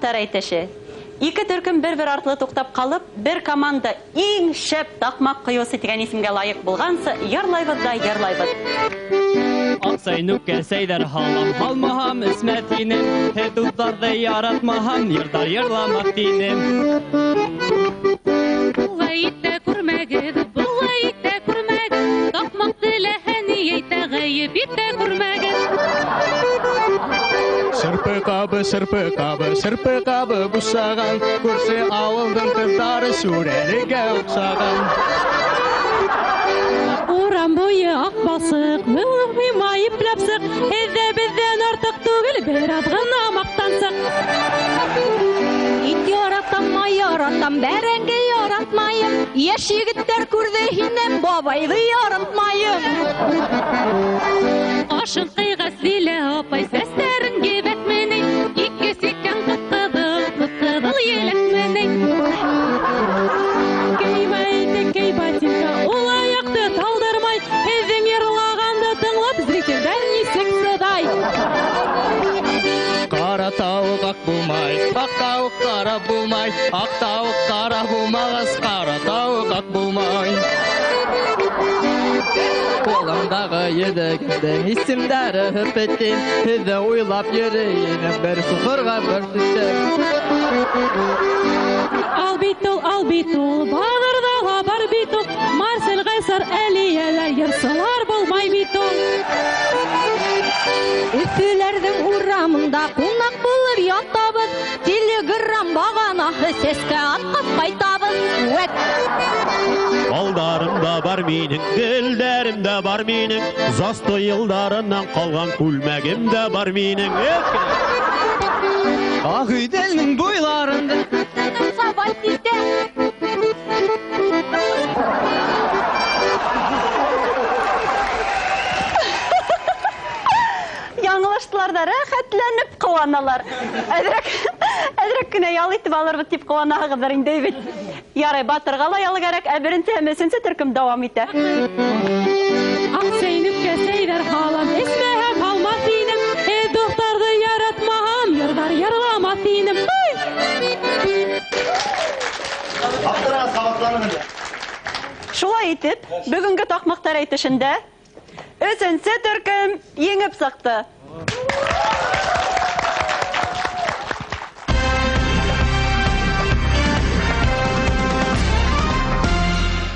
такмактар әйтеше. Ике төркем бер-бер артлы туктап калып, бер команда иң шәп такмак кыюсы дигән исемгә лайык булгансы, ярлайбыз да ярлайбыз. Аксайнук кәсәйдәр халам, халмахам исмәтинем, хедутларды яратмахам, йырдар йырламак динем. Булайта күрмәгез, булайта күрмәгез, такмак теләһен әйтә гаеп итә күрмәгез. Шырпы кабы бушаган, күрше авылдың кыздары сүрәлегә охшаган. Урам буе ак басык, мыймай ипләпсык, һездә бездән артык түгел, бер аз гына мактансык. Ит яратам, май яратам, бәрәңге яратмайым. Яшь егеттәр күрде һиннән бабайды яратмайым. Ашын кыйгас дилә апай, сәстәрен гебәкмени, ике сикән кыткыдыл еләкмени. Кей ботинка, ул аякты талдырмай, һездең йырлаганды тыңлап, зрительдән нисек сыдай. Кара тауык ак булмай, ак тауык кара булмай, ак тауык кара булмагыз, кара тауык ак булмай. Қолымдағы едігімдің исемдері хөпеттен, һездә уйлап йөрәйем, бер суфырга бер төштем. Ал бит ул, багырдага бар бит ул, Марсель Гайсар әлияләр йырсылар булмай бит ул. Өфөләрнең урамында кунак булып ятабыз, телеграм баганасы сескә аткып кайтабыз. Алдарым да бар минең, гөлдәрем дә бар минең, застой елдарыннан калган күлмәгем дә бар минең. Ак өйдәнең буйларында Сабай тиздә. Яңлыштылар да рәхәтләнеп куаналар. Әдрәк кенә ял итеп алырбыз дип куанаһыгыздар инде бит. Ярый, батырга ла ял кирәк, ә беренче һәм өченче төркем дәвам итә. Аксайнук кәсәйдәр халам, исмәһәм халмас динем, дуктарды яратмагам, йырдар йырламас динем. Шулай итеп, бүгенге такмактар әйтешендә өченче төркем еңеп сыкты.